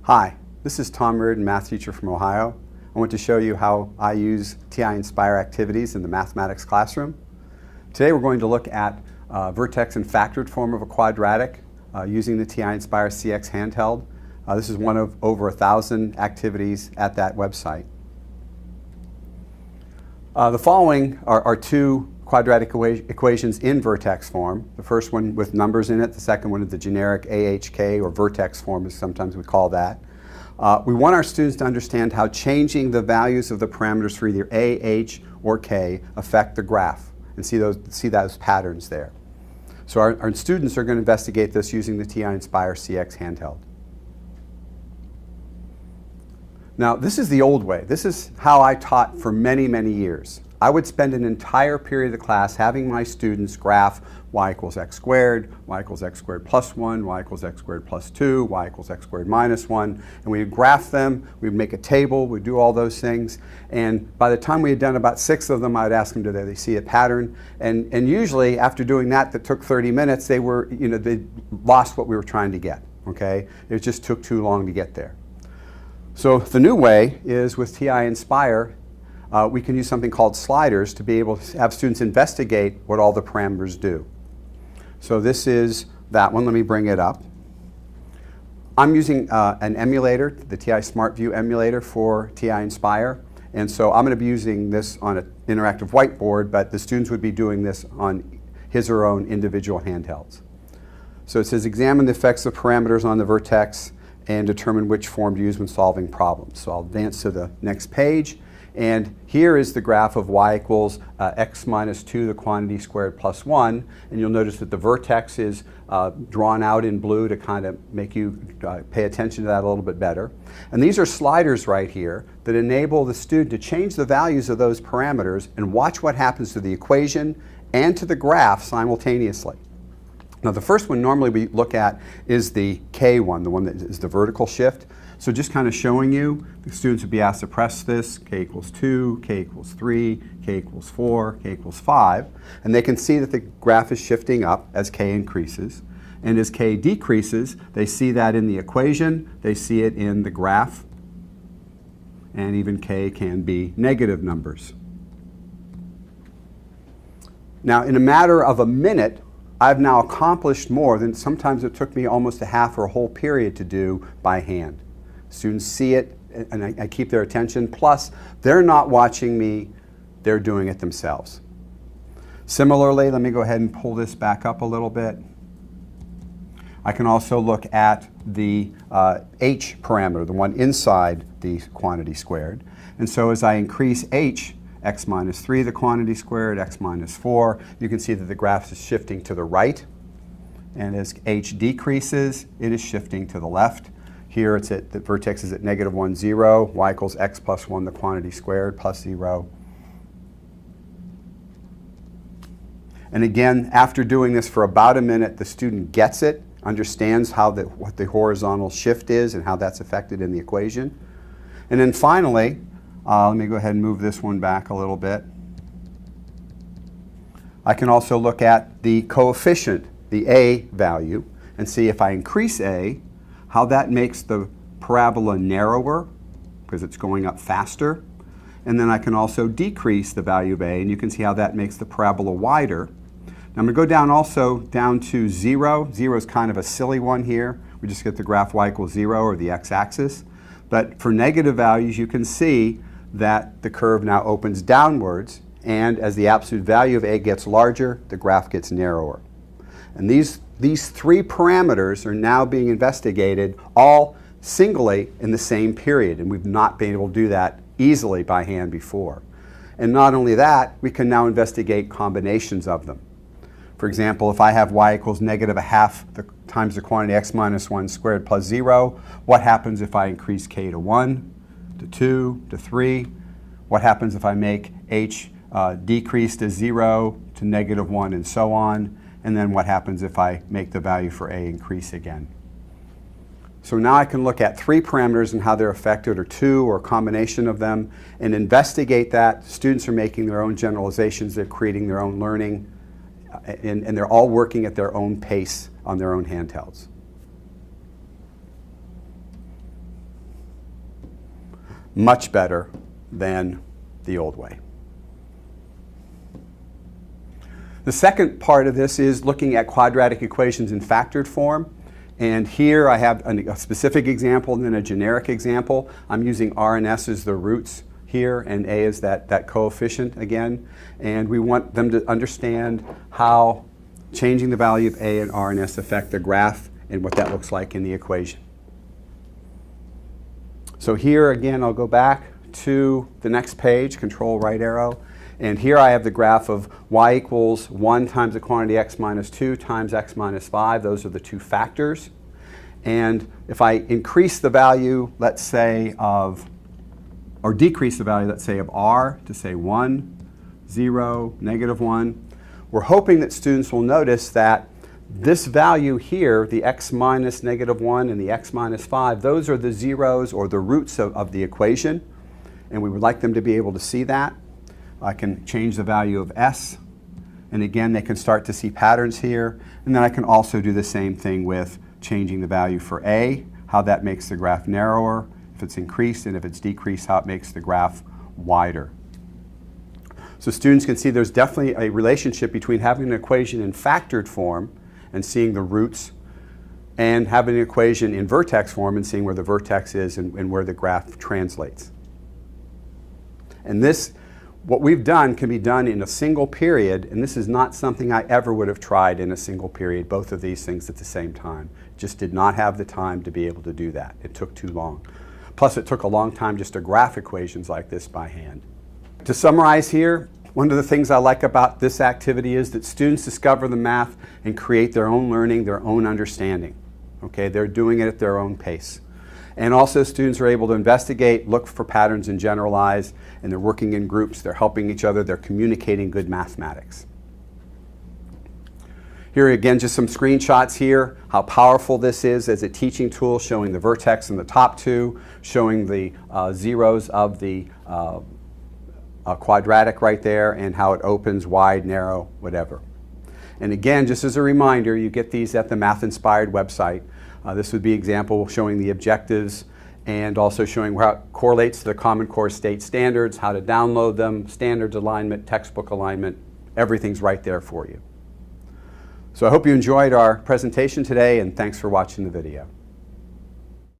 Hi, this is Tom Reardon, math teacher from Ohio. I want to show you how I use TI Nspire activities in the mathematics classroom. Today we're going to look at vertex and factored form of a quadratic using the TI Nspire CX handheld. This is one of over 1,000 activities at that website. The following are two quadratic equations in vertex form. The first one with numbers in it, the second one is the generic AHK, or vertex form as sometimes we call that. We want our students to understand how changing the values of the parameters for either A, H, or K affect the graph, and see those patterns there. So our students are going to investigate this using the TI Nspire CX handheld. Now, this is the old way. This is how I taught for many, many years. I would spend an entire period of the class having my students graph y equals x squared, y equals x squared plus 1, y equals x squared plus 2, y equals x squared minus 1. And we would graph them, we'd make a table, we'd do all those things. And by the time we had done about 6 of them, I would ask them, do they see a pattern? And usually, after doing that took 30 minutes, they lost what we were trying to get, okay? It just took too long to get there. So the new way is with TI Nspire, we can use something called sliders to be able to have students investigate what all the parameters do. So this is that one. Let me bring it up. I'm using an emulator, the TI SmartView emulator for TI Nspire. And so I'm going to be using this on an interactive whiteboard, but the students would be doing this on his or her own individual handhelds. So it says examine the effects of parameters on the vertex and determine which form to use when solving problems. So I'll advance to the next page. And here is the graph of y equals x minus 2, the quantity squared, plus 1. And you'll notice that the vertex is drawn out in blue to kind of make you pay attention to that a little bit better. And these are sliders right here that enable the student to change the values of those parameters and watch what happens to the equation and to the graph simultaneously. Now, the first one normally we look at is the K one, the one that is the vertical shift. So just kind of showing you, the students would be asked to press this, K equals 2, K equals 3, K equals 4, K equals 5. And they can see that the graph is shifting up as K increases. And as K decreases, they see that in the equation, they see it in the graph, and even K can be negative numbers. Now, in a matter of a minute, I've now accomplished more than sometimes it took me almost a half or a whole period to do by hand. Students see it, and I keep their attention. Plus, they're not watching me, they're doing it themselves. Similarly, let me go ahead and pull this back up a little bit. I can also look at the H parameter, the one inside the quantity squared. And so as I increase H, x minus 3, the quantity squared, x minus 4, you can see that the graph is shifting to the right. And as H decreases, it is shifting to the left. Here it's at the vertex is at negative 1, 0, y equals x plus 1, the quantity squared, plus 0. And again, after doing this for about a minute, the student gets it, understands what the horizontal shift is and how that's affected in the equation. And then finally, let me go ahead and move this one back a little bit. I can also look at the coefficient, the A value, and see if I increase A, how that makes the parabola narrower, because it's going up faster. And then I can also decrease the value of A, and you can see how that makes the parabola wider. Now I'm going to go down to 0. 0 is kind of a silly one here. We just get the graph y equals 0, or the x-axis. But for negative values, you can see that the curve now opens downwards, and as the absolute value of A gets larger, the graph gets narrower. And these three parameters are now being investigated all singly in the same period, and we've not been able to do that easily by hand before. And not only that, we can now investigate combinations of them. For example, if I have y equals negative 1/2 times the quantity x minus 1 squared plus 0, what happens if I increase K to 1, to 2, to 3? What happens if I make H decrease to 0, to negative 1, and so on? And then what happens if I make the value for A increase again? So now I can look at 3 parameters and how they're affected, or 2, or a combination of them, and investigate that. Students are making their own generalizations, they're creating their own learning, and they're all working at their own pace on their own handhelds. much better than the old way. The second part of this is looking at quadratic equations in factored form. And here I have a specific example and then a generic example. I'm using R and S as the roots here, and A is that coefficient again. And we want them to understand how changing the value of A and R and S affect the graph and what that looks like in the equation. So here again, I'll go back to the next page, control right arrow. And here I have the graph of y equals 1 times the quantity x minus 2 times x minus 5. Those are the two factors. And if I increase the value, let's say, of, or decrease the value, let's say, of r to say 1, 0, -1, we're hoping that students will notice that this value here, the x minus -1 and the x minus 5, those are the zeros or the roots of the equation. And we would like them to be able to see that. I can change the value of s, and again they can start to see patterns here. And then I can also do the same thing with changing the value for a, how that makes the graph narrower if it's increased, and if it's decreased, how it makes the graph wider. So students can see there's definitely a relationship between having an equation in factored form and seeing the roots, and having an equation in vertex form and seeing where the vertex is and where the graph translates. And this, what we've done, can be done in a single period, and this is not something I ever would have tried in a single period, both of these things at the same time. Just did not have the time to be able to do that. It took too long. Plus it took a long time just to graph equations like this by hand. To summarize here, one of the things I like about this activity is that students discover the math and create their own learning, their own understanding. Okay, they're doing it at their own pace. And also students are able to investigate, look for patterns and generalize, and they're working in groups, they're helping each other, they're communicating good mathematics. Here again, just some screenshots here, how powerful this is as a teaching tool, showing the vertex in the top two, showing the zeros of the quadratic right there, and how it opens wide, narrow, whatever. And again, just as a reminder, you get these at the Math Inspired website. This would be an example showing the objectives and also showing how it correlates to the Common Core state standards, how to download them, standards alignment, textbook alignment, everything's right there for you. So I hope you enjoyed our presentation today, and thanks for watching the video.